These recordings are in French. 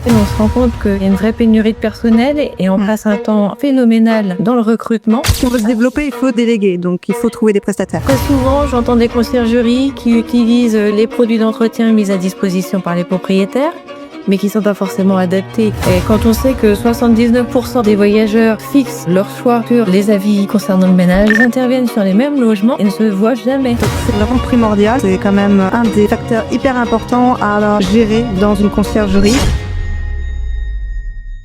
On se rend compte qu'il y a une vraie pénurie de personnel et on passe un temps phénoménal dans le recrutement. Si on veut se développer, il faut déléguer, donc il faut trouver des prestataires. Très souvent, j'entends des conciergeries qui utilisent les produits d'entretien mis à disposition par les propriétaires, mais qui ne sont pas forcément adaptés. Et quand on sait que 79% des voyageurs fixent leur choix sur les avis concernant le ménage, ils interviennent sur les mêmes logements et ne se voient jamais. Donc, c'est vraiment primordial, c'est quand même un des facteurs hyper importants à gérer dans une conciergerie.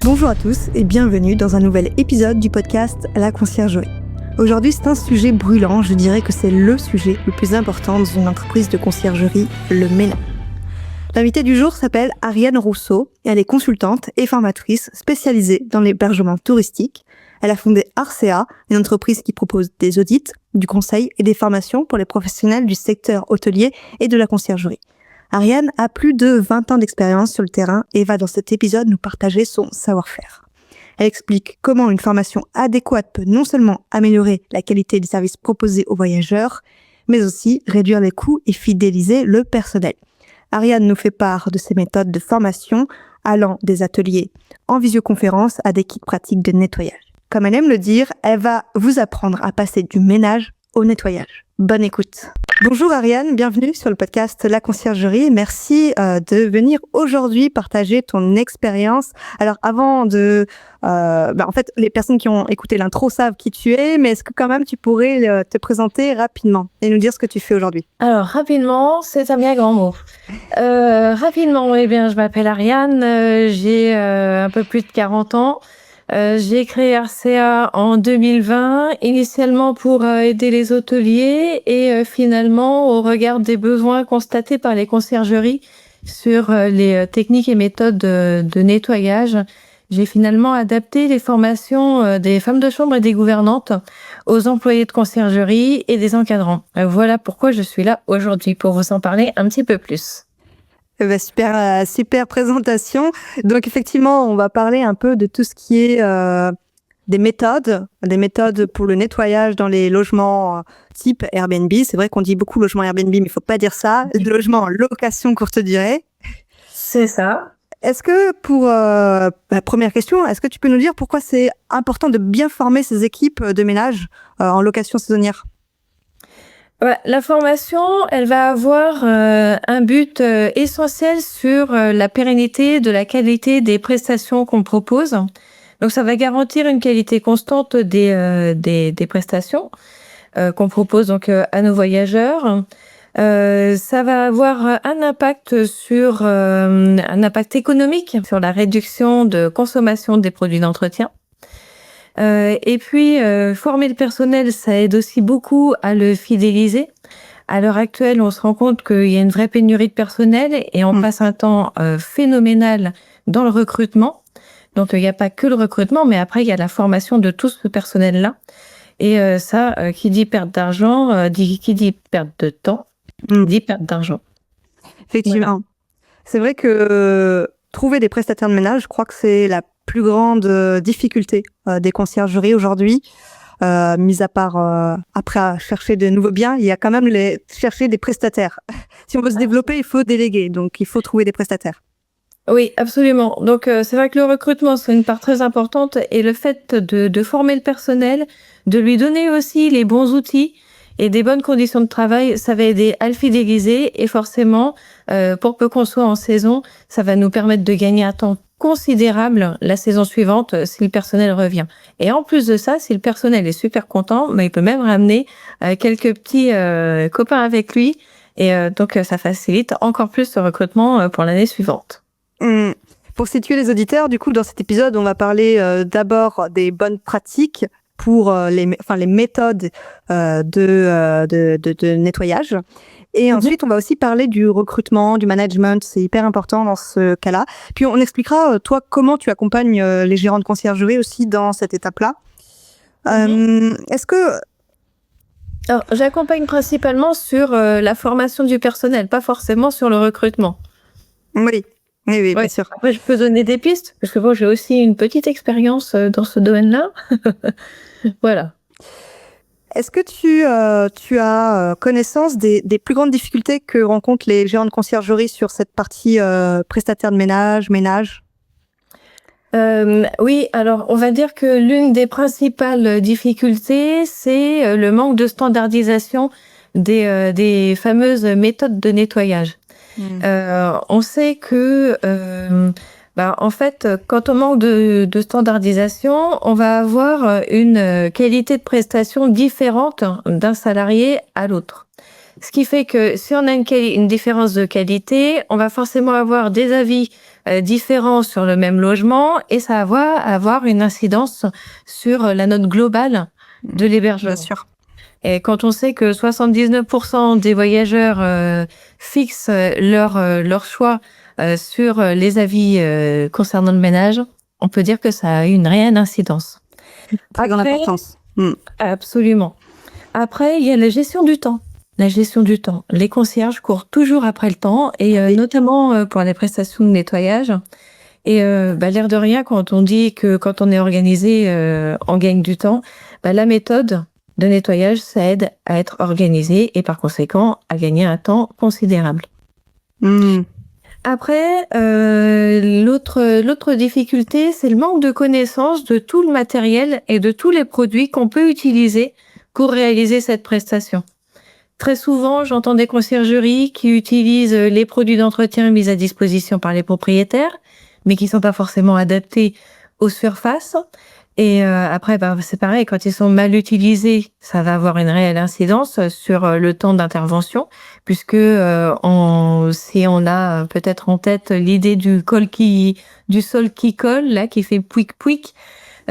Bonjour à tous et bienvenue dans un nouvel épisode du podcast La Conciergerie. Aujourd'hui, c'est un sujet brûlant, je dirais que c'est le sujet le plus important dans une entreprise de conciergerie, le ménage. L'invitée du jour s'appelle Ariane Rousseau et elle est consultante et formatrice spécialisée dans l'hébergement touristique. Elle a fondé Arcea, une entreprise qui propose des audits, du conseil et des formations pour les professionnels du secteur hôtelier et de la conciergerie. Ariane a plus de 20 ans d'expérience sur le terrain et va dans cet épisode nous partager son savoir-faire. Elle explique comment une formation adéquate peut non seulement améliorer la qualité des services proposés aux voyageurs, mais aussi réduire les coûts et fidéliser le personnel. Ariane nous fait part de ses méthodes de formation allant des ateliers en visioconférence à des kits pratiques de nettoyage. Comme elle aime le dire, elle va vous apprendre à passer du ménage au nettoyage. Bonne écoute. Bonjour Ariane, bienvenue sur le podcast La Conciergerie. Merci de venir aujourd'hui partager ton expérience. Alors avant de... en fait, les personnes qui ont écouté l'intro savent qui tu es, mais est-ce que quand même tu pourrais te présenter rapidement et nous dire ce que tu fais aujourd'hui? Alors rapidement, c'est un bien grand mot. Rapidement, je m'appelle Ariane, j'ai un peu plus de 40 ans. J'ai créé Arcea en 2020, initialement pour aider les hôteliers et finalement au regard des besoins constatés par les conciergeries sur les techniques et méthodes de nettoyage, j'ai finalement adapté les formations des femmes de chambre et des gouvernantes aux employés de conciergerie et des encadrants. Voilà pourquoi je suis là aujourd'hui, pour vous en parler un petit peu plus. Super présentation. Donc effectivement, on va parler un peu de tout ce qui est des méthodes pour le nettoyage dans les logements type Airbnb. C'est vrai qu'on dit beaucoup logement Airbnb, mais il faut pas dire ça. Logement en location courte durée. C'est ça. Est-ce que première question, est-ce que tu peux nous dire pourquoi c'est important de bien former ces équipes de ménage en location saisonnière? La formation, elle va avoir un but essentiel sur la pérennité de la qualité des prestations qu'on propose. Donc, ça va garantir une qualité constante des prestations qu'on propose donc à nos voyageurs. Ça va avoir un impact économique sur la réduction de consommation des produits d'entretien. Et puis, former le personnel, ça aide aussi beaucoup à le fidéliser. À l'heure actuelle, on se rend compte qu'il y a une vraie pénurie de personnel et on passe un temps phénoménal dans le recrutement. Donc, il n'y a pas que le recrutement, mais après, il y a la formation de tout ce personnel-là. Et qui dit perte d'argent, qui dit perte de temps, dit perte d'argent. Effectivement. Voilà. C'est vrai que trouver des prestataires de ménage, je crois que c'est la plus grande difficulté des conciergeries aujourd'hui, mis à part après à chercher de nouveaux biens, il y a quand même chercher des prestataires. Si on veut se développer, il faut déléguer, donc il faut trouver des prestataires. Oui, absolument. Donc c'est vrai que le recrutement, c'est une part très importante et le fait de former le personnel, de lui donner aussi les bons outils et des bonnes conditions de travail, ça va aider à le fidéliser et forcément, pour peu qu'on soit en saison, ça va nous permettre de gagner un temps considérable la saison suivante si le personnel revient. Et en plus de ça, si le personnel est super content, il peut même ramener quelques petits copains avec lui et donc ça facilite encore plus le recrutement pour l'année suivante. Pour situer les auditeurs, du coup, dans cet épisode, on va parler d'abord des bonnes pratiques pour les méthodes de nettoyage. Et ensuite, on va aussi parler du recrutement, du management. C'est hyper important dans ce cas-là. Puis, on expliquera, toi, comment tu accompagnes les gérants de conciergerie aussi dans cette étape-là. Est-ce que... Alors, j'accompagne principalement sur la formation du personnel, pas forcément sur le recrutement. Oui, bien sûr. Après, je peux donner des pistes, parce que moi, j'ai aussi une petite expérience dans ce domaine-là. Voilà. Est-ce que tu as connaissance des plus grandes difficultés que rencontrent les gérants de conciergerie sur cette partie prestataire de ménage? Oui, alors on va dire que l'une des principales difficultés, c'est le manque de standardisation des fameuses méthodes de nettoyage. Mmh. On sait que, en fait, quand on manque de standardisation, on va avoir une qualité de prestation différente d'un salarié à l'autre. Ce qui fait que si on a une différence de qualité, on va forcément avoir des avis différents sur le même logement et ça va avoir une incidence sur la note globale de Bien l'hébergement. sûr. Et quand on sait que 79% des voyageurs fixent leur choix sur les avis concernant le ménage, on peut dire que ça a une réelle incidence. Très grande Après, importance. Mmh. absolument. Après, il y a la gestion du temps. La gestion du temps. Les concierges courent toujours après le temps et notamment pour les prestations de nettoyage. Et l'air de rien, quand on dit que quand on est organisé, on gagne du temps, la méthode de nettoyage, ça aide à être organisé et par conséquent à gagner un temps considérable. Mmh. Après, l'autre difficulté, c'est le manque de connaissance de tout le matériel et de tous les produits qu'on peut utiliser pour réaliser cette prestation. Très souvent, j'entends des conciergeries qui utilisent les produits d'entretien mis à disposition par les propriétaires, mais qui sont pas forcément adaptés aux surfaces. Et après, c'est pareil, quand ils sont mal utilisés, ça va avoir une réelle incidence sur le temps d'intervention, puisque si on a peut-être en tête l'idée du sol qui colle, là, qui fait pouic pouic,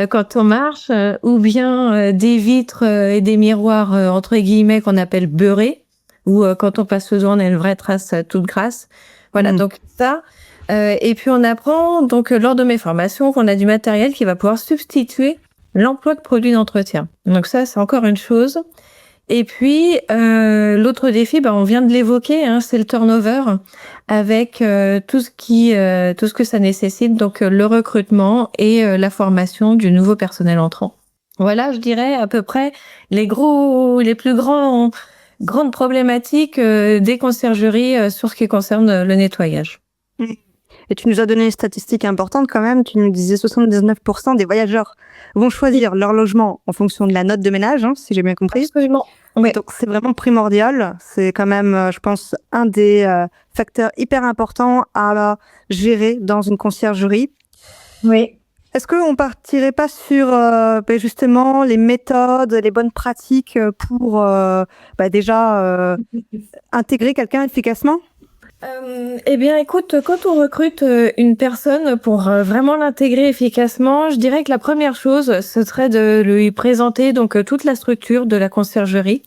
quand on marche, ou bien des vitres et des miroirs entre guillemets qu'on appelle beurrés, ou quand on passe le doigt, on a une vraie trace toute grasse. Voilà, donc ça. Et puis on apprend donc lors de mes formations qu'on a du matériel qui va pouvoir substituer l'emploi de produits d'entretien. Donc ça, c'est encore une chose. Et puis l'autre défi, on vient de l'évoquer, hein, c'est le turnover avec tout ce que ça nécessite, donc le recrutement et la formation du nouveau personnel entrant. Voilà, je dirais à peu près les plus grandes problématiques des conciergeries sur ce qui concerne le nettoyage. Et tu nous as donné une statistique importante quand même. Tu nous disais 79% des voyageurs vont choisir leur logement en fonction de la note de ménage, hein, si j'ai bien compris. Absolument. Oui. Donc c'est vraiment primordial. C'est quand même, je pense, un des facteurs hyper importants à gérer dans une conciergerie. Oui. Est-ce qu'on partirait pas sur justement les méthodes, les bonnes pratiques pour déjà intégrer quelqu'un efficacement? Eh bien, écoute, quand on recrute une personne pour vraiment l'intégrer efficacement, je dirais que la première chose, ce serait de lui présenter donc toute la structure de la conciergerie.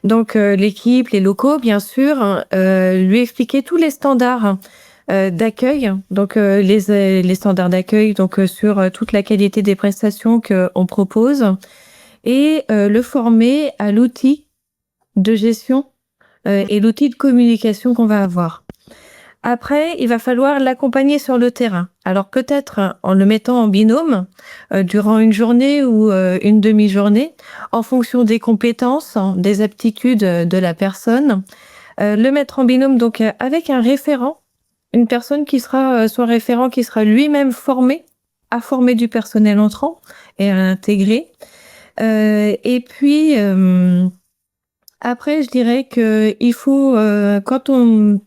Donc l'équipe, les locaux, bien sûr, lui expliquer tous les standards d'accueil, donc les standards d'accueil, donc sur toute la qualité des prestations qu'on propose, et le former à l'outil de gestion et l'outil de communication qu'on va avoir. Après, il va falloir l'accompagner sur le terrain. Alors peut-être en le mettant en binôme durant une journée ou une demi-journée, en fonction des compétences, des aptitudes de la personne. Le mettre en binôme donc avec un référent, une personne qui sera son référent, qui sera lui-même formé à former du personnel entrant et à l'intégrer. Et puis après, je dirais que il faut quand on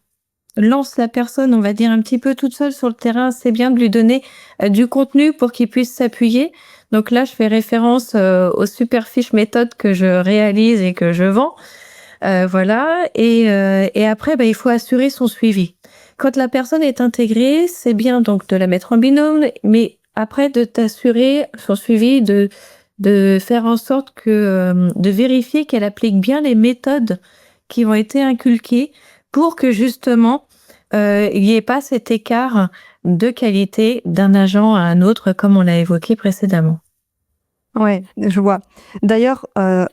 lance la personne, on va dire un petit peu toute seule sur le terrain, c'est bien de lui donner du contenu pour qu'il puisse s'appuyer. Donc là, je fais référence aux super fiches méthodes que je réalise et que je vends. Voilà. Et après, il faut assurer son suivi. Quand la personne est intégrée, c'est bien donc de la mettre en binôme, mais après de t'assurer son suivi, de faire en sorte de vérifier qu'elle applique bien les méthodes qui ont été inculquées pour que justement il n'y ait pas cet écart de qualité d'un agent à un autre, comme on l'a évoqué précédemment. Ouais, je vois. D'ailleurs,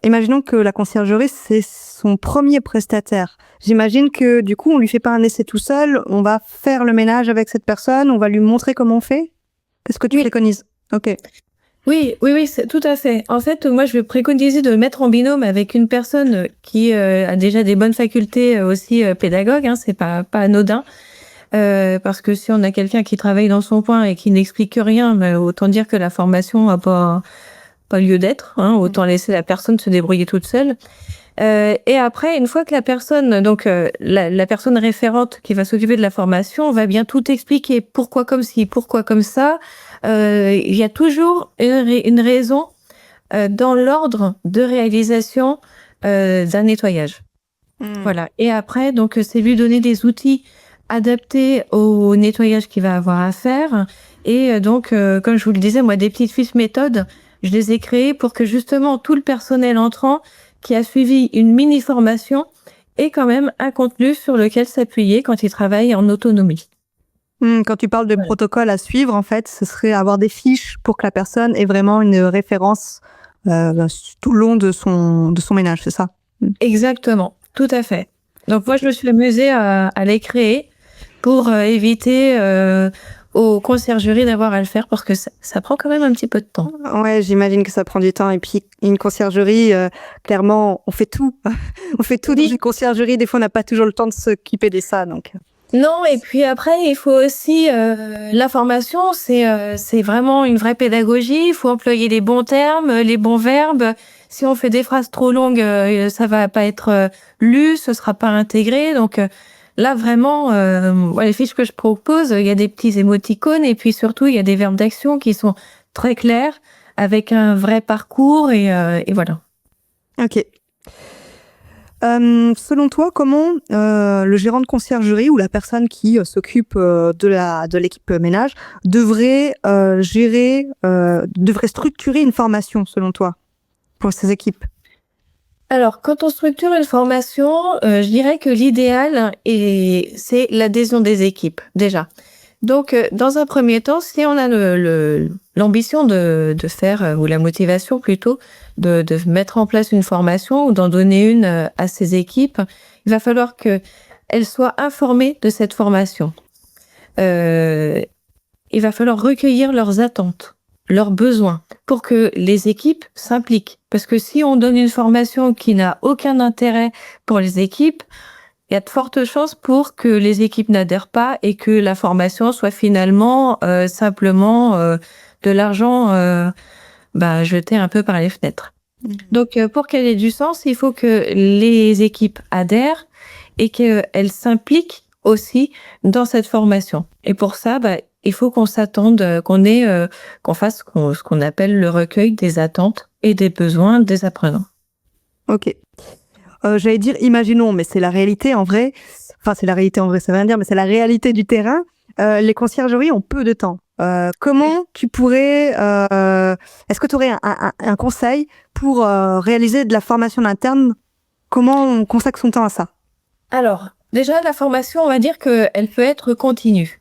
imaginons que la conciergerie, c'est son premier prestataire. J'imagine que du coup, on lui fait pas un essai tout seul, on va faire le ménage avec cette personne, on va lui montrer comment on fait. Qu'est-ce que tu préconises? Ok. Oui, c'est tout à fait. En fait, moi, je vais préconiser de le mettre en binôme avec une personne qui a déjà des bonnes facultés aussi pédagogues, hein, c'est pas anodin. parce que si on a quelqu'un qui travaille dans son coin et qui n'explique rien, autant dire que la formation n'a pas lieu d'être, hein, autant laisser la personne se débrouiller toute seule. Et après, une fois que la personne, donc la personne référente qui va s'occuper de la formation, va bien tout expliquer, pourquoi comme ci, pourquoi comme ça. Il y a toujours une raison dans l'ordre de réalisation d'un nettoyage. Voilà. Et après, donc c'est lui donner des outils adaptés au nettoyage qu'il va avoir à faire. Et donc, comme je vous le disais, moi, des petites fiches méthodes, je les ai créées pour que justement tout le personnel entrant qui a suivi une mini-formation ait quand même un contenu sur lequel s'appuyer quand il travaille en autonomie. Quand tu parles de protocole à suivre, en fait, ce serait avoir des fiches pour que la personne ait vraiment une référence tout le long de son ménage, c'est ça? Exactement, tout à fait. Donc moi, je me suis amusée à les créer pour éviter aux conciergeries d'avoir à le faire parce que ça prend quand même un petit peu de temps. Ouais, j'imagine que ça prend du temps. Et puis, une conciergerie, clairement, on fait tout. On fait tout dans une conciergerie. Des fois, on n'a pas toujours le temps de s'occuper de ça, donc. Non, et puis après, il faut aussi la formation, c'est vraiment une vraie pédagogie. Il faut employer les bons termes, les bons verbes. Si on fait des phrases trop longues, ça va pas être lu, ce sera pas intégré. Donc là, vraiment, les fiches que je propose, il y a des petits émoticônes et puis surtout, il y a des verbes d'action qui sont très clairs, avec un vrai parcours et voilà. Ok. Selon toi, comment le gérant de conciergerie ou la personne qui s'occupe de l'équipe ménage devrait devrait structurer une formation, selon toi, pour ses équipes? Alors, quand on structure une formation, je dirais que l'idéal c'est l'adhésion des équipes, déjà. Donc, dans un premier temps, si on a l'ambition de faire, ou la motivation plutôt, de mettre en place une formation ou d'en donner une à ses équipes, il va falloir qu'elles soient informées de cette formation. Il va falloir recueillir leurs attentes, leurs besoins, pour que les équipes s'impliquent. Parce que si on donne une formation qui n'a aucun intérêt pour les équipes, il y a de fortes chances pour que les équipes n'adhèrent pas et que la formation soit finalement simplement de l'argent jeté un peu par les fenêtres. Donc, pour qu'elle ait du sens, il faut que les équipes adhèrent et qu'elles s'impliquent aussi dans cette formation. Et pour ça, il faut qu'on s'attende, qu'on fasse ce qu'on appelle le recueil des attentes et des besoins des apprenants. Ok. J'allais dire, imaginons, mais c'est la réalité en vrai. Enfin, c'est la réalité en vrai, ça veut rien dire, mais c'est la réalité du terrain. Les conciergeries ont peu de temps. Comment tu pourrais... est-ce que tu aurais un conseil pour réaliser de la formation interne? Comment on consacre son temps à ça? Alors, déjà, la formation, on va dire qu'elle peut être continue.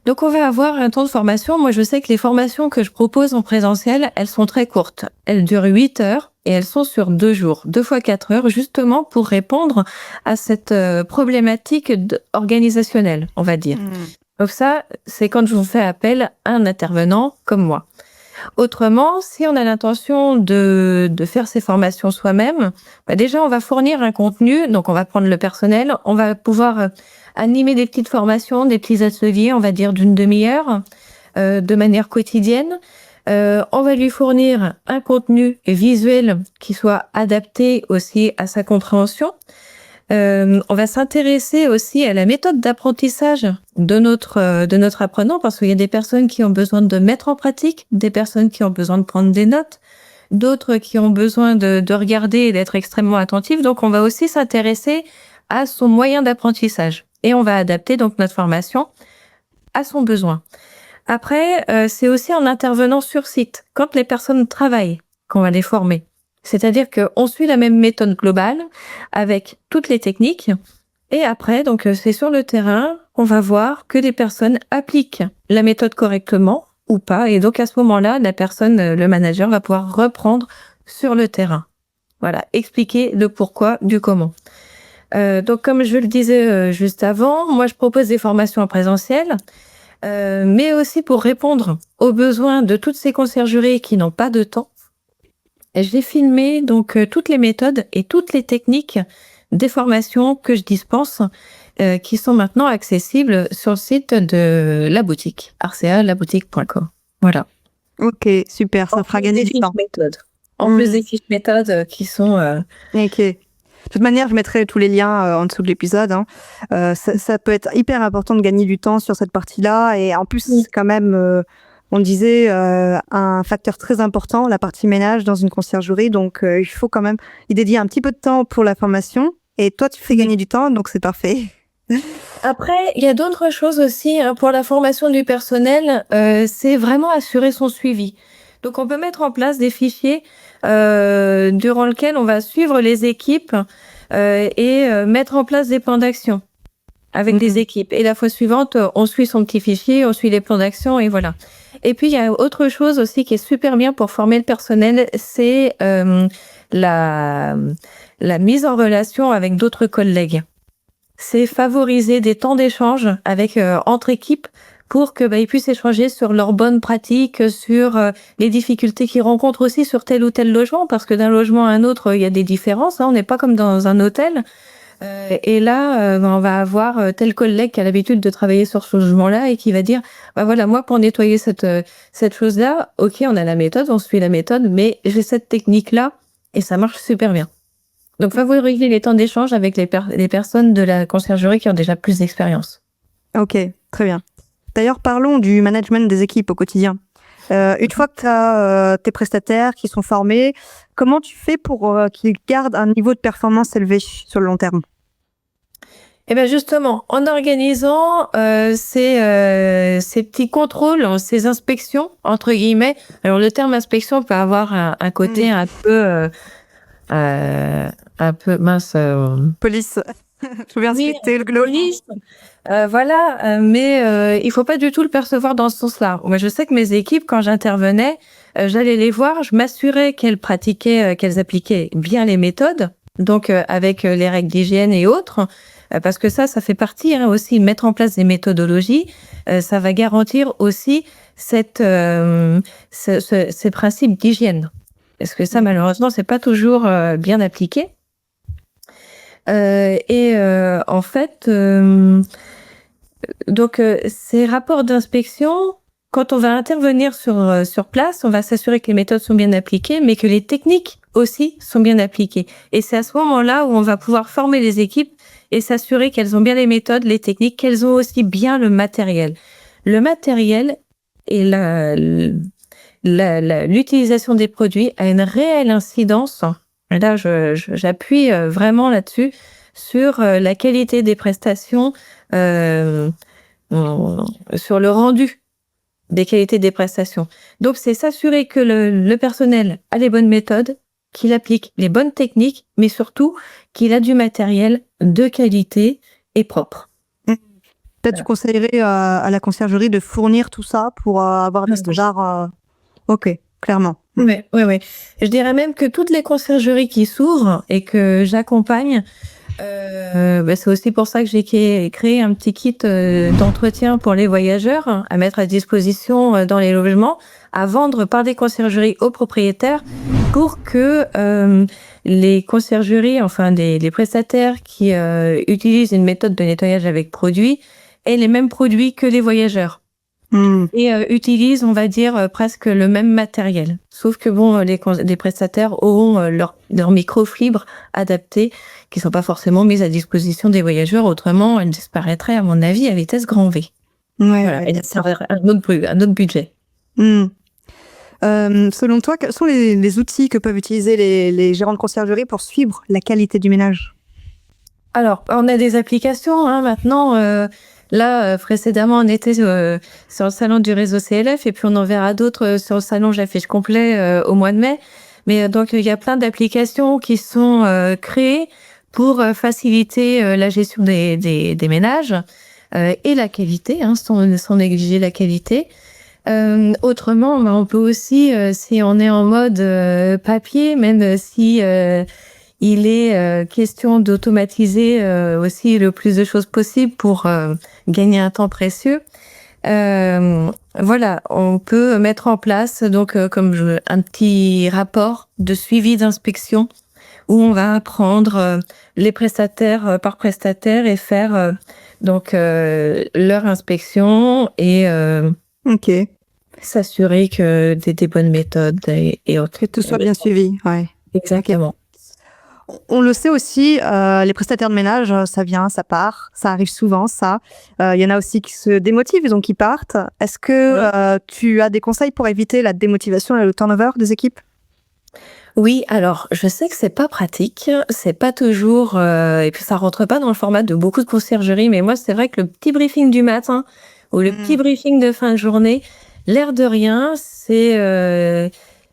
Donc, on va avoir un temps de formation. Moi, je sais que les formations que je propose en présentiel, elles sont très courtes. Elles durent 8 heures et elles sont sur 2 jours, 2 fois 4 heures, justement pour répondre à cette problématique organisationnelle, on va dire. Donc ça, c'est quand je vous fais appel à un intervenant comme moi. Autrement, si on a l'intention de faire ces formations soi-même, déjà, on va fournir un contenu. Donc, on va prendre le personnel. On va pouvoir animer des petites formations, des petits ateliers, on va dire d'une demi-heure, de manière quotidienne. On va lui fournir un contenu visuel qui soit adapté aussi à sa compréhension. On va s'intéresser aussi à la méthode d'apprentissage de notre apprenant, parce qu'il y a des personnes qui ont besoin de mettre en pratique, des personnes qui ont besoin de prendre des notes, d'autres qui ont besoin de regarder et d'être extrêmement attentifs. Donc, on va aussi s'intéresser à son moyen d'apprentissage et on va adapter donc notre formation à son besoin. Après, c'est aussi en intervenant sur site, quand les personnes travaillent, qu'on va les former. C'est-à-dire qu'on suit la même méthode globale avec toutes les techniques. Et après, donc, c'est sur le terrain qu'on va voir que les personnes appliquent la méthode correctement ou pas. Et donc, à ce moment-là, la personne, le manager, va pouvoir reprendre sur le terrain. Voilà, expliquer le pourquoi du comment. Donc, comme je le disais juste avant, moi, je propose des formations en présentiel, mais aussi pour répondre aux besoins de toutes ces conciergeries qui n'ont pas de temps. J'ai filmé donc toutes les méthodes et toutes les techniques des formations que je dispense qui sont maintenant accessibles sur le site de la boutique, arcealaboutique.com. Voilà. Ok, super, ça fera gagner du temps. En plus des fiches méthodes qui sont... Ok. De toute manière, je mettrai tous les liens en dessous de l'épisode. Ça peut être hyper important de gagner du temps sur cette partie-là. Et en plus, c'est quand même, on disait, un facteur très important, la partie ménage dans une conciergerie. Donc, il faut quand même y dédier un petit peu de temps pour la formation. Et toi, tu fais gagner du temps, donc c'est parfait. Après, il y a d'autres choses aussi pour la formation du personnel. C'est vraiment assurer son suivi. Donc, on peut mettre en place des fichiers durant lesquels on va suivre les équipes et mettre en place des plans d'action avec des équipes. Et la fois suivante, on suit son petit fichier, on suit les plans d'action et voilà. Et puis, il y a autre chose aussi qui est super bien pour former le personnel, c'est la mise en relation avec d'autres collègues. C'est favoriser des temps d'échange avec entre équipes pour que ils puissent échanger sur leurs bonnes pratiques, sur les difficultés qu'ils rencontrent aussi sur tel ou tel logement, parce que d'un logement à un autre, il y a des différences. On n'est pas comme dans un hôtel. Et là, on va avoir tel collègue qui a l'habitude de travailler sur ce logement-là et qui va dire, voilà, moi pour nettoyer cette chose-là, ok, on a la méthode, on suit la méthode, mais j'ai cette technique-là et ça marche super bien. Donc, favoriser les temps d'échange avec les personnes de la conciergerie qui ont déjà plus d'expérience. Ok, très bien. D'ailleurs, parlons du management des équipes au quotidien. Une fois que tu as tes prestataires qui sont formés, comment tu fais pour qu'ils gardent un niveau de performance élevé sur le long terme? Eh bien justement, en organisant ces petits contrôles, ces inspections, entre guillemets. Alors, le terme inspection peut avoir un côté un peu mince. Police. Je viens inspecter le police. Voilà, mais il faut pas du tout le percevoir dans ce sens-là. Moi, je sais que mes équipes, quand j'intervenais, j'allais les voir, je m'assurais qu'elles pratiquaient, qu'elles appliquaient bien les méthodes, donc avec les règles d'hygiène et autres, parce que ça fait partie aussi, mettre en place des méthodologies, ça va garantir aussi ces principes d'hygiène. Parce que ça, malheureusement, c'est pas toujours bien appliqué. En fait, donc ces rapports d'inspection, quand on va intervenir sur place, on va s'assurer que les méthodes sont bien appliquées, mais que les techniques aussi sont bien appliquées. Et c'est à ce moment-là où on va pouvoir former les équipes et s'assurer qu'elles ont bien les méthodes, les techniques, qu'elles ont aussi bien le matériel. Le matériel et l'utilisation des produits a une réelle incidence. Et là, j'appuie vraiment là-dessus, sur la qualité des prestations, sur le rendu des qualités des prestations. Donc, c'est s'assurer que le personnel a les bonnes méthodes, qu'il applique les bonnes techniques, mais surtout qu'il a du matériel de qualité et propre. Peut-être tu conseillerais à la conciergerie de fournir tout ça pour avoir des standards. Ok, clairement. Oui. Je dirais même que toutes les conciergeries qui s'ouvrent et que j'accompagne, c'est aussi pour ça que j'ai créé un petit kit d'entretien pour les voyageurs à mettre à disposition dans les logements, à vendre par des conciergeries aux propriétaires pour que les conciergeries, enfin les prestataires qui utilisent une méthode de nettoyage avec produits aient les mêmes produits que les voyageurs. Et utilisent, on va dire, presque le même matériel. Sauf que les prestataires auront leur microfibres adaptées qui sont pas forcément mises à disposition des voyageurs. Autrement, elles disparaîtraient, à mon avis, à vitesse grand V. Voilà, et ça aurait un autre budget. Selon toi, quels sont les outils que peuvent utiliser les gérants de conciergerie pour suivre la qualité du ménage? Alors, on a des applications maintenant. Là, précédemment, on était sur le salon du réseau CLF et puis on en verra d'autres sur le salon J'affiche complet au mois de mai. Mais donc, il y a plein d'applications qui sont créées pour faciliter la gestion des ménages et la qualité, sans négliger la qualité. Autrement, on peut aussi, si on est en mode papier, même si il est question d'automatiser aussi le plus de choses possible pour gagner un temps précieux. Voilà, on peut mettre en place donc un petit rapport de suivi d'inspection où on va apprendre les prestataires par prestataire et faire leur inspection et Ok. s'assurer que des bonnes méthodes et autres. Que tout soit bien suivi, ouais. Exactement. On le sait aussi, les prestataires de ménage, ça vient, ça part, ça arrive souvent, ça. Il y en a aussi qui se démotivent, donc qui partent. Est-ce que tu as des conseils pour éviter la démotivation et le turnover des équipes? Oui, alors je sais que c'est pas pratique, c'est pas toujours, et puis ça rentre pas dans le format de beaucoup de conciergeries, mais moi c'est vrai que le petit briefing du matin ou le petit briefing de fin de journée, l'air de rien,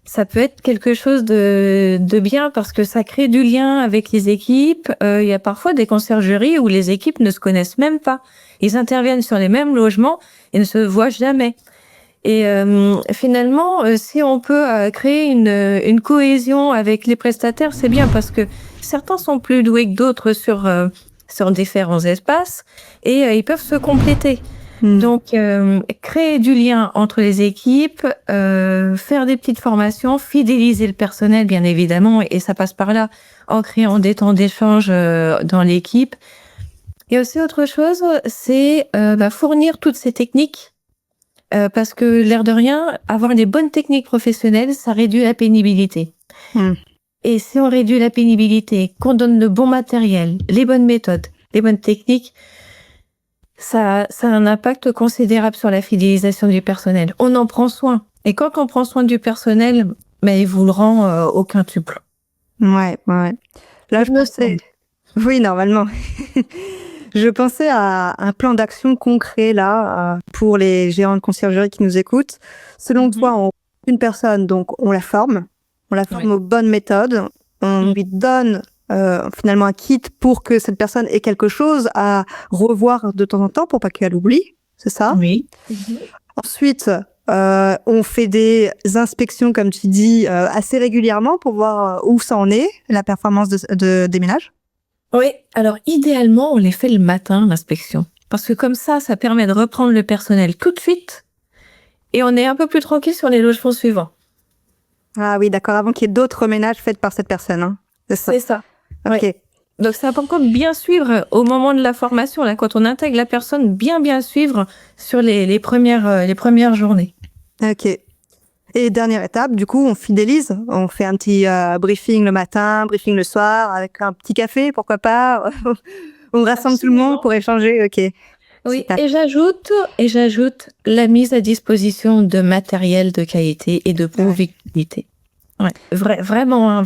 ça peut être quelque chose de bien parce que ça crée du lien avec les équipes. Il y a parfois des conciergeries où les équipes ne se connaissent même pas. Ils interviennent sur les mêmes logements et ne se voient jamais. Et finalement, si on peut créer une cohésion avec les prestataires, c'est bien parce que certains sont plus doués que d'autres sur différents espaces et ils peuvent se compléter. Donc, créer du lien entre les équipes, faire des petites formations, fidéliser le personnel, bien évidemment, et ça passe par là, en créant des temps d'échange dans l'équipe. Et aussi autre chose, c'est fournir toutes ces techniques parce que l'air de rien, avoir des bonnes techniques professionnelles, ça réduit la pénibilité. Et si on réduit la pénibilité, qu'on donne le bon matériel, les bonnes méthodes, les bonnes techniques, ça a un impact considérable sur la fidélisation du personnel. On en prend soin. Et quand on prend soin du personnel, il vous le rend au quintuple. Ouais. Là, je pensais... Oui, normalement. Je pensais à un plan d'action concret là pour les gérants de conciergerie qui nous écoutent. Selon toi, une personne, donc on la forme aux bonnes méthodes, on lui donne finalement un kit pour que cette personne ait quelque chose à revoir de temps en temps pour pas qu'elle oublie, c'est ça? Oui. Ensuite, on fait des inspections, comme tu dis, assez régulièrement pour voir où ça en est, la performance des ménages. Oui, alors idéalement, on les fait le matin, l'inspection. Parce que comme ça permet de reprendre le personnel tout de suite et on est un peu plus tranquille sur les logements suivants. Ah oui, d'accord, avant qu'il y ait d'autres ménages faits par cette personne. Hein. C'est ça. Ok. Oui. Donc c'est important de bien suivre au moment de la formation, là, quand on intègre la personne, bien suivre sur les premières journées. Ok. Et dernière étape, du coup, on fidélise. On fait un petit briefing le matin, briefing le soir, avec un petit café, pourquoi pas. On rassemble tout le monde pour échanger. Ok. Oui, et j'ajoute la mise à disposition de matériel de qualité et de productivité. Ouais, vraiment.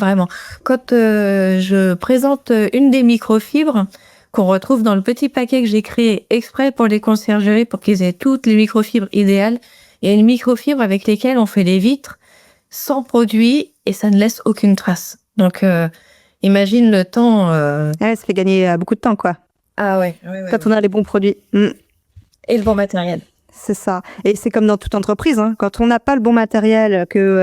Quand je présente une des microfibres qu'on retrouve dans le petit paquet que j'ai créé exprès pour les conciergeries pour qu'ils aient toutes les microfibres idéales, il y a une microfibre avec lesquelles on fait les vitres sans produit et ça ne laisse aucune trace. Donc, imagine le temps. Ça fait gagner beaucoup de temps, quoi. Ah ouais. Quand on a les bons produits. Et le bon matériel. C'est ça. Et c'est comme dans toute entreprise. Hein. Quand on n'a pas le bon matériel, que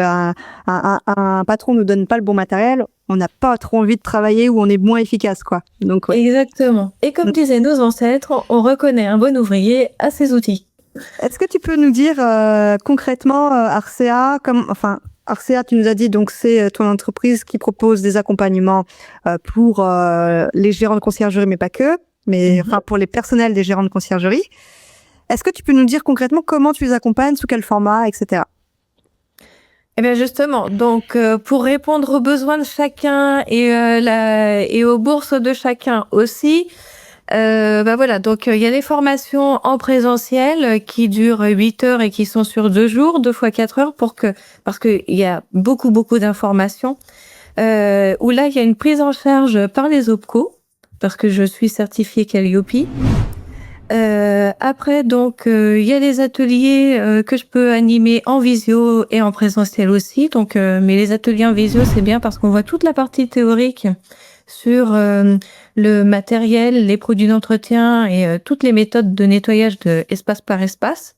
un patron ne donne pas le bon matériel, on n'a pas trop envie de travailler ou on est moins efficace, quoi. Donc, ouais. Exactement. Et comme disaient nos ancêtres, on reconnaît un bon ouvrier à ses outils. Est-ce que tu peux nous dire concrètement Arcea, Arcea, tu nous as dit, donc c'est ton entreprise qui propose des accompagnements pour les gérants de conciergerie, mais pas que, mais pour les personnels des gérants de conciergerie. Est-ce que tu peux nous dire concrètement comment tu les accompagnes, sous quel format, etc. Eh bien justement, donc pour répondre aux besoins de chacun et aux bourses de chacun aussi, voilà, donc il y a les formations en présentiel qui durent 8 heures et qui sont sur 2 jours, 2 fois 4 heures parce que il y a beaucoup d'informations. Où là il y a une prise en charge par les OPCO parce que je suis certifiée Calliope. Après donc il y a les ateliers que je peux animer en visio et en présentiel aussi. Donc mais les ateliers en visio c'est bien parce qu'on voit toute la partie théorique sur le matériel, les produits d'entretien et toutes les méthodes de nettoyage de espace par espace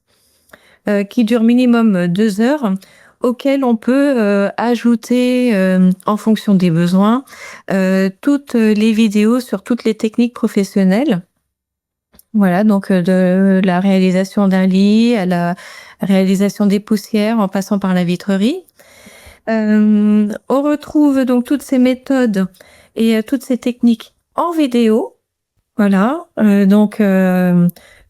qui durent minimum 2 heures auxquelles on peut ajouter en fonction des besoins toutes les vidéos sur toutes les techniques professionnelles. Voilà, donc de la réalisation d'un lit à la réalisation des poussières en passant par la vitrerie. On retrouve donc toutes ces méthodes et toutes ces techniques en vidéo. Voilà.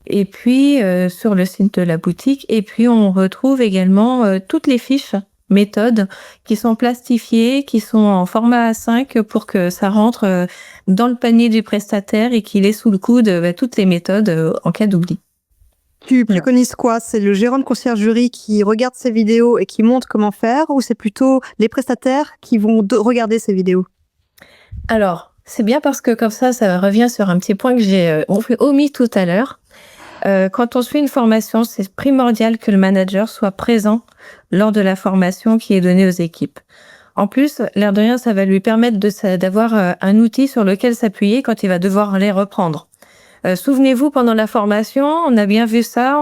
Et puis sur le site de la boutique. Et puis on retrouve également toutes les fiches méthodes qui sont plastifiées, qui sont en format A5 pour que ça rentre dans le panier du prestataire et qu'il ait sous le coude toutes les méthodes en cas d'oubli. Tu préconises quoi? C'est le gérant de conciergerie qui regarde ces vidéos et qui montre comment faire, ou c'est plutôt les prestataires qui vont regarder ces vidéos? Alors, c'est bien parce que comme ça revient sur un petit point que j'ai omis tout à l'heure. Quand on suit une formation, c'est primordial que le manager soit présent lors de la formation qui est donnée aux équipes. En plus, l'air de rien, ça va lui permettre d'avoir un outil sur lequel s'appuyer quand il va devoir les reprendre. Souvenez-vous, pendant la formation, on a bien vu ça,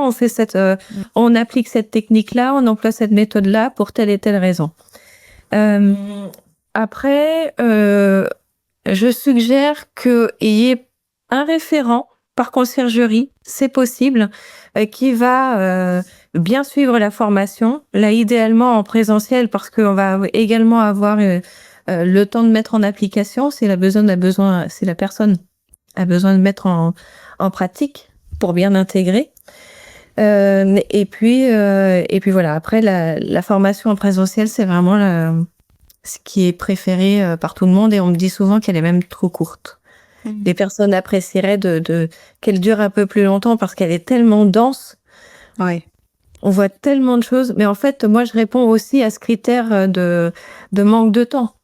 on applique cette technique-là, on emploie cette méthode-là pour telle et telle raison. Après, je suggère qu'il y ait un référent par conciergerie, c'est possible, qui va bien suivre la formation, là idéalement en présentiel parce qu'on va également avoir le temps de mettre en application si la personne a besoin de mettre en pratique pour bien intégrer. Et puis voilà. Après, la formation en présentiel, c'est vraiment ce qui est préféré par tout le monde et on me dit souvent qu'elle est même trop courte. Les personnes apprécieraient qu'elle dure un peu plus longtemps parce qu'elle est tellement dense. Ouais. On voit tellement de choses. Mais en fait, moi, je réponds aussi à ce critère de manque de temps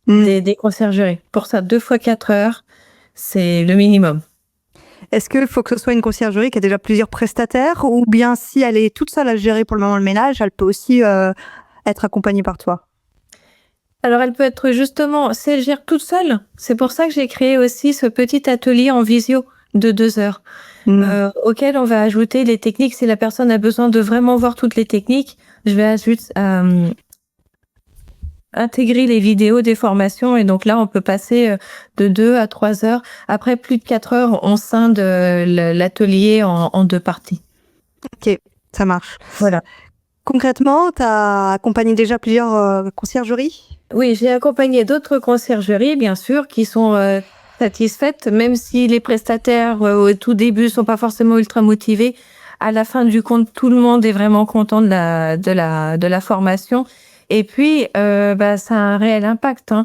des conciergeries. Pour ça, 2 fois 4 heures, c'est le minimum. Est-ce qu'il faut que ce soit une conciergerie qui a déjà plusieurs prestataires, ou bien si elle est toute seule à gérer pour le moment le ménage, elle peut aussi être accompagnée par toi? Alors, elle peut être justement, si elle gère toute seule, c'est pour ça que j'ai créé aussi ce petit atelier en visio de 2 heures, auquel on va ajouter les techniques. Si la personne a besoin de vraiment voir toutes les techniques, je vais intégrer les vidéos des formations et donc là, on peut passer de 2 à 3 heures. Après plus de 4 heures, on scinde l'atelier en 2 parties. Ok, ça marche. Voilà. Concrètement, tu as accompagné déjà plusieurs conciergeries? Oui, j'ai accompagné d'autres conciergeries, bien sûr, qui sont satisfaites, même si les prestataires au tout début sont pas forcément ultra motivés. À la fin du compte, tout le monde est vraiment content de la formation. Et puis, ça a un réel impact.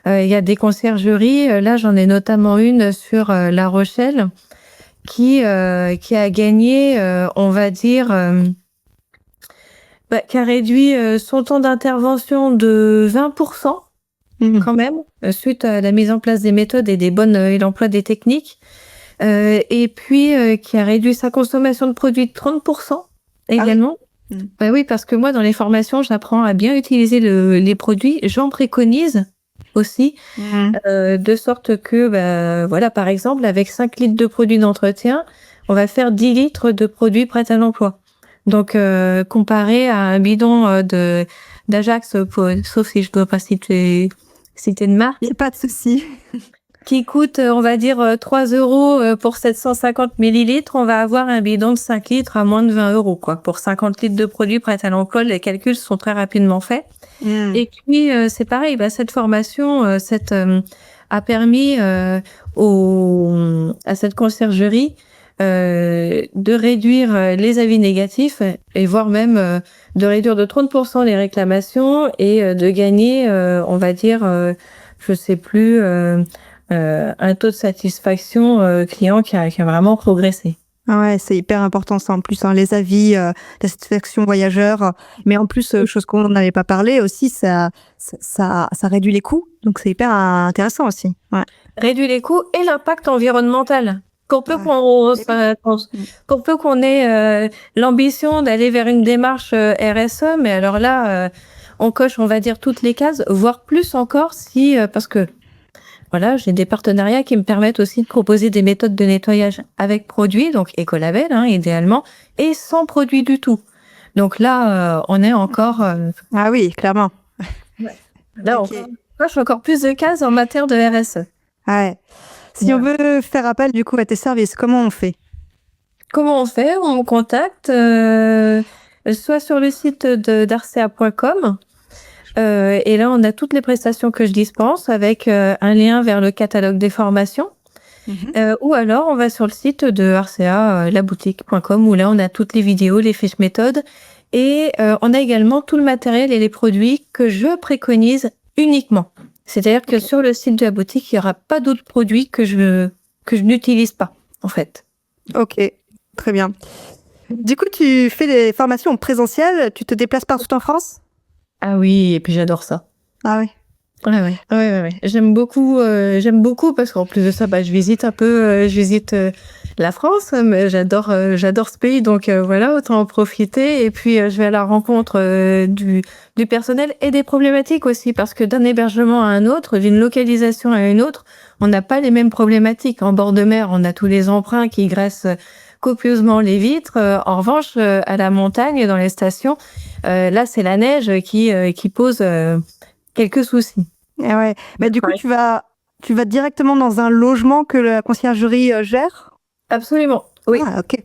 Il y a des conciergeries, là j'en ai notamment une sur La Rochelle, qui a gagné, on va dire, qui a réduit son temps d'intervention de 20%, quand même, suite à la mise en place des méthodes et l'emploi des techniques. Et puis, qui a réduit sa consommation de produits de 30% également. Oui, parce que moi, dans les formations, j'apprends à bien utiliser les produits. J'en préconise aussi, de sorte que, voilà, par exemple, avec 5 litres de produits d'entretien, on va faire 10 litres de produits prêts à l'emploi. Donc, comparé à un bidon d'Ajax, sauf si je dois pas citer de marque. Il n'y a pas de souci. Qui coûte, on va dire, 3 € pour 750 millilitres, on va avoir un bidon de 5 litres à moins de 20 €, quoi. Pour 50 litres de produits prêts à l'emploi, les calculs sont très rapidement faits. Et puis, c'est pareil, cette formation, a permis à cette conciergerie de réduire les avis négatifs et voire même de réduire de 30% les réclamations et de gagner, on va dire, je sais plus, un taux de satisfaction client qui a vraiment progressé. Ah ouais, c'est hyper important ça en plus, les avis, la satisfaction voyageur. Mais en plus, chose qu'on n'avait pas parlé aussi, ça réduit les coûts. Donc c'est hyper intéressant aussi. Ouais. Réduit les coûts et l'impact environnemental. Qu'on ait l'ambition d'aller vers une démarche RSE, mais alors là, on coche, on va dire, toutes les cases, voire plus encore si, parce que voilà, j'ai des partenariats qui me permettent aussi de proposer des méthodes de nettoyage avec produits, donc écolabel, idéalement, et sans produit du tout. Donc là, on est encore... Ah oui, clairement. Ouais. Là, on coche encore plus de cases en matière de RSE. Ouais. Si on veut faire appel du coup à tes services, comment on fait? Comment on fait? On me contacte soit sur le site d'Arcea.com, Et là, on a toutes les prestations que je dispense avec un lien vers le catalogue des formations. Ou alors, on va sur le site de RCA, laboutique.com, où là, on a toutes les vidéos, les fiches méthodes. Et on a également tout le matériel et les produits que je préconise uniquement. C'est-à-dire que sur le site de la boutique, il n'y aura pas d'autres produits que je n'utilise pas, en fait. Ok, très bien. Du coup, tu fais des formations en présentiel, tu te déplaces partout en France? Ah oui, et puis j'adore ça. Ah oui. Ouais. J'aime beaucoup parce qu'en plus de ça, je visite la France, mais j'adore ce pays, donc voilà, autant en profiter. Et puis je vais à la rencontre du personnel et des problématiques aussi, parce que d'un hébergement à un autre, d'une localisation à une autre, on n'a pas les mêmes problématiques. En bord de mer, on a tous les emprunts qui graissent copieusement les vitres. En revanche, à la montagne, dans les stations, là, c'est la neige qui pose quelques soucis. Ah ouais. Mais du coup, tu vas directement dans un logement que la conciergerie gère? Absolument, oui. Ah, ok.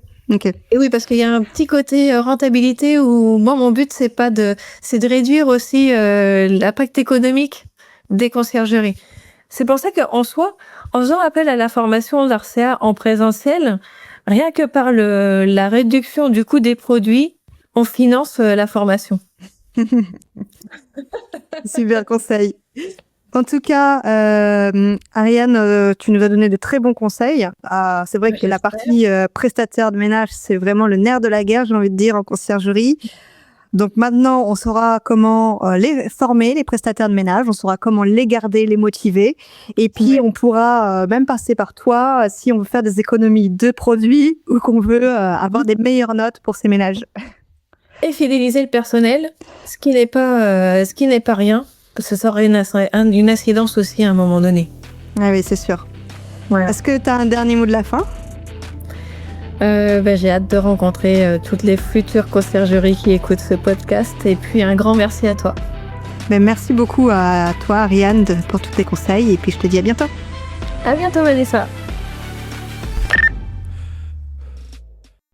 Et oui, parce qu'il y a un petit côté rentabilité où moi, mon but, c'est de réduire aussi l'impact économique des conciergeries. C'est pour ça qu'en soi, en faisant appel à la formation d'Arcea en présentiel, rien que par la réduction du coût des produits, on finance la formation. Super conseil. En tout cas, Ariane, tu nous as donné de très bons conseils. C'est vrai que la partie prestataire de ménage, c'est vraiment le nerf de la guerre, j'ai envie de dire, en conciergerie. Donc maintenant, on saura comment les former, les prestataires de ménage, on saura comment les garder, les motiver. Et puis, on pourra même passer par toi si on veut faire des économies de produits ou qu'on veut avoir des meilleures notes pour ces ménages. Et fidéliser le personnel, ce qui n'est pas rien, parce que ça aurait une incidence aussi à un moment donné. Ah oui, c'est sûr. Ouais. Est-ce que tu as un dernier mot de la fin ? J'ai hâte de rencontrer toutes les futures conciergeries qui écoutent ce podcast. Et puis, un grand merci à toi. Merci beaucoup à toi, Ariane, pour tous tes conseils. Et puis, je te dis à bientôt. À bientôt, Vanessa.